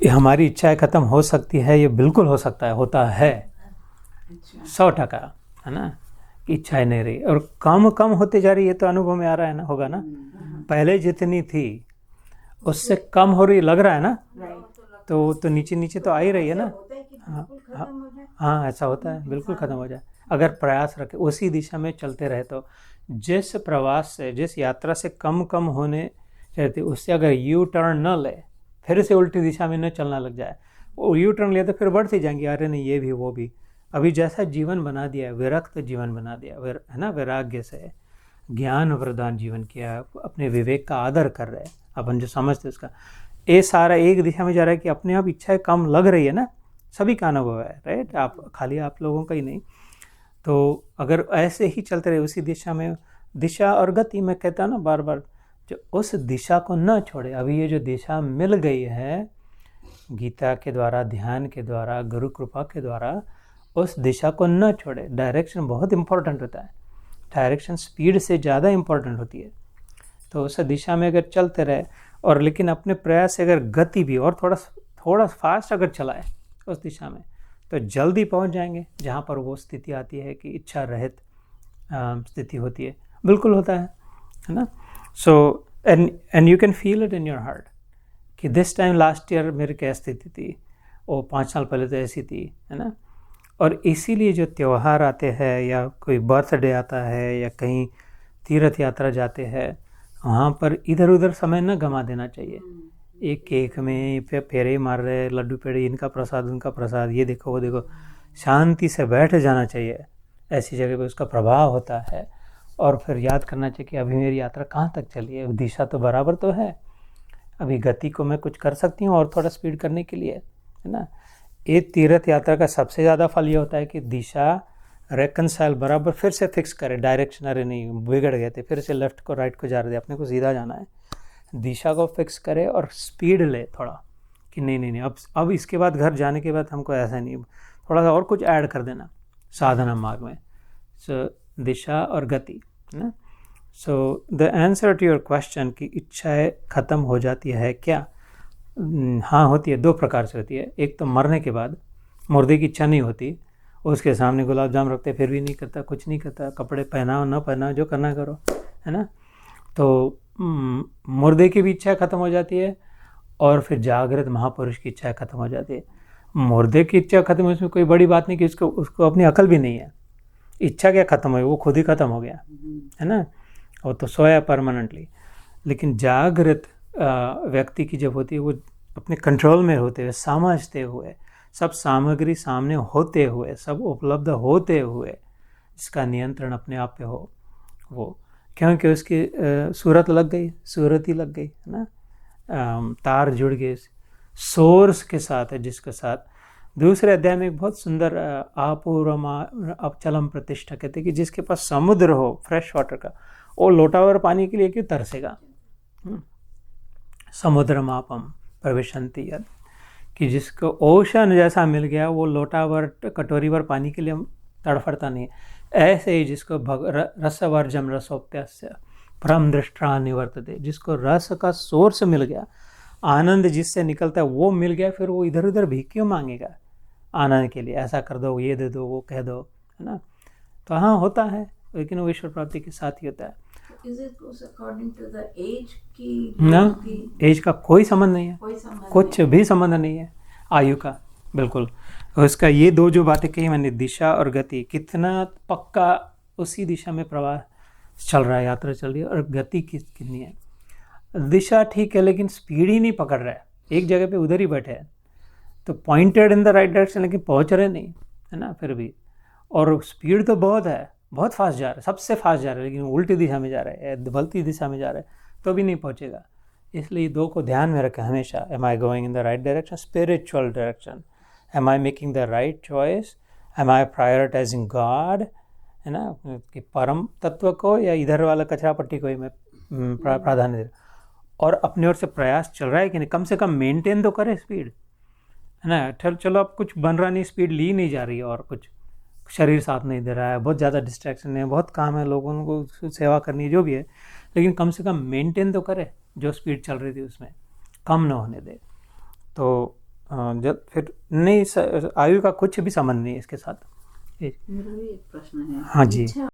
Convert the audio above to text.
हमारी इच्छाएं खत्म हो सकती है, ये बिल्कुल हो सकता है, होता है 100%, है ना, कि इच्छाएं नहीं रही और कम कम होते जा रही है, तो अनुभव में आ रहा है ना, होगा ना, पहले जितनी थी उससे कम हो रही लग रहा है ना, तो नीचे नीचे तो आ ही रही है ना। हाँ, ऐसा होता है, बिल्कुल खत्म हो जाए अगर प्रयास रखे, उसी दिशा में चलते रहे तो। जिस प्रवास से, जिस यात्रा से कम कम होने रहती, उससे अगर यू टर्न न ले, फिर से उल्टी दिशा में न चलना लग जाए, वो यू टर्न लिया तो फिर बढ़ती जाएंगी, अरे नहीं ये भी वो भी। अभी जैसा जीवन बना दिया, विरक्त जीवन बना दिया, है ना, वैराग्य से ज्ञान प्रदान जीवन किया, अपने विवेक का आदर कर रहे हैं अपन, जो समझते उसका, ये सारा एक दिशा में जा रहा है कि अपने आप इच्छाएं कम लग रही है ना, सभी का अनुभव है, राइट, आप खाली आप लोगों का ही नहीं। तो अगर ऐसे ही चलते रहे उसी दिशा में, दिशा और गति, मैं कहता ना बार बार, जो उस दिशा को न छोड़े। अभी ये जो दिशा मिल गई है गीता के द्वारा, ध्यान के द्वारा, गुरु कृपा के द्वारा, उस दिशा को न छोड़े। डायरेक्शन बहुत इंपॉर्टेंट होता है, डायरेक्शन स्पीड से ज़्यादा इंपॉर्टेंट होती है। तो उस दिशा में अगर चलते रहे, और लेकिन अपने प्रयास से अगर गति भी और थोड़ा फास्ट अगर चलाए उस दिशा में, तो जल्दी पहुंच जाएंगे जहां पर वो स्थिति आती है कि इच्छा रहित स्थिति होती है। बिल्कुल होता है ना। So and you can feel it in your heart कि दिस टाइम लास्ट ईयर मेरी क्या स्थिति थी, वो 5 साल पहले तो ऐसी थी, है ना। और इसीलिए जो त्यौहार आते हैं, या कोई बर्थडे आता है, या कहीं तीर्थ यात्रा जाते हैं, वहाँ पर इधर उधर समय न गंवा देना चाहिए। एक केक में फेरे मार रहे, लड्डू पेड़े, इनका प्रसाद उनका प्रसाद, ये देखो वो देखो, शांति से बैठ जाना चाहिए ऐसी जगह पे, उसका प्रभाव होता है। और फिर याद करना चाहिए कि अभी मेरी यात्रा कहाँ तक चली है, दिशा तो बराबर तो है, अभी गति को मैं कुछ कर सकती हूँ और थोड़ा स्पीड करने के लिए, है ना। ये तीर्थ यात्रा का सबसे ज़्यादा फल ये होता है कि दिशा रेकनसाइल बराबर फिर से फिक्स करे, डायरेक्शन, अरे नहीं बिगड़ गए थे, फिर से लेफ्ट को राइट को जा रहे थे, अपने को सीधा जाना है, दिशा को फिक्स करे और स्पीड ले थोड़ा, कि नहीं नहीं नहीं, अब इसके बाद घर जाने के बाद हमको ऐसा नहीं, थोड़ा सा और कुछ ऐड कर देना साधना मार्ग में। सो दिशा और गति, है ना। So the answer to your question कि इच्छाएं खत्म हो जाती है क्या, हाँ होती है, 2 प्रकार से होती है। एक तो मरने के बाद मुर्दे की इच्छा नहीं होती, उसके सामने गुलाब जाम रखते फिर भी नहीं करता, कुछ नहीं करता, कपड़े पहनाओ न पहनाओ, जो करना करो, है ना। तो मुर्दे की भी इच्छा खत्म हो जाती है, और फिर जागृत महापुरुष की इच्छा खत्म हो जाती है। मुर्दे की इच्छा खत्म हो, इसमें कोई बड़ी बात नहीं कि उसको अपनी अकल भी नहीं है, इच्छा क्या खत्म हो, वो खुद ही खत्म हो गया, है ना, और तो सोया परमानेंटली। लेकिन जागृत व्यक्ति की जब होती है, वो अपने कंट्रोल में होते हुए, समझते हुए, सब सामग्री सामने होते हुए, सब उपलब्ध होते हुए, इसका नियंत्रण अपने आप पे हो, वो क्योंकि उसकी सूरत लग गई, सूरत ही लग गई, है ना, तार जुड़ गए सोर्स के साथ है, जिसके साथ दूसरे अध्याय में एक बहुत सुंदर आपूर्वमा अपचलम प्रतिष्ठा कहते हैं कि जिसके पास समुद्र हो फ्रेश वाटर का, वो लोटा भर पानी के लिए क्यों तरसेगा। समुद्र मापम प्रविशंति यद, कि जिसको ओशन जैसा मिल गया, वो लोटा भर कटोरी भर पानी के लिए तड़फड़ता नहीं है। ऐसे ही जिसको रसवर्जम रसोप्यस्य परम दृष्टा निवर्तते, जिसको रस का सोर्स मिल गया, आनंद जिससे निकलता है वो मिल गया, फिर वो इधर उधर भी क्यों मांगेगा आनंद के लिए, ऐसा कर दो, ये दे दो, वो कह दो, है ना। तो हाँ होता है, लेकिन वो ईश्वर प्राप्ति के साथ ही होता है। ना, एज का कोई संबंध नहीं है, कुछ भी संबंध नहीं है आयु का, बिल्कुल। उसका ये 2 जो बातें कही मैंने, दिशा और गति, कितना पक्का उसी दिशा में प्रवाह चल रहा है, यात्रा चल रही है, और गति कितनी है। दिशा ठीक है, लेकिन स्पीड ही नहीं पकड़ रहा है, एक जगह पे उधर ही बैठे हैं, तो pointed in the right direction, लेकिन पहुंच रहे नहीं, है ना, फिर भी। और स्पीड तो बहुत है, बहुत फास्ट जा रहा है, सबसे फास्ट जा रहा है, लेकिन उल्टी दिशा में जा रहा है, बलती दिशा में जा रहा है, तो भी नहीं पहुंचेगा। इसलिए 2 को ध्यान में रखें हमेशा, am I going in the right direction, spiritual direction, am I making the right choice, am I prioritising God, है ना, कि परम तत्व को या इधर वाला कचरा पट्टी को ही मैं प्राधान्य दे, और अपने ओर से प्रयास चल रहा है कि नहीं, कम से कम मेंटेन तो करे स्पीड, है ना। चलो अब कुछ बन रहा नहीं, स्पीड ली नहीं जा रही है, और कुछ शरीर साथ नहीं दे रहा है, बहुत ज़्यादा डिस्ट्रैक्शन है, बहुत काम है, लोगों को सेवा करनी है, जो भी है, लेकिन कम से कम मेंटेन तो करे, जो स्पीड चल रही थी उसमें कम ना होने दे। तो जब फिर नहीं, आयु का कुछ भी संबंध नहीं है इसके साथ। मेरा भी एक प्रश्न है। हाँ जी। इच्छा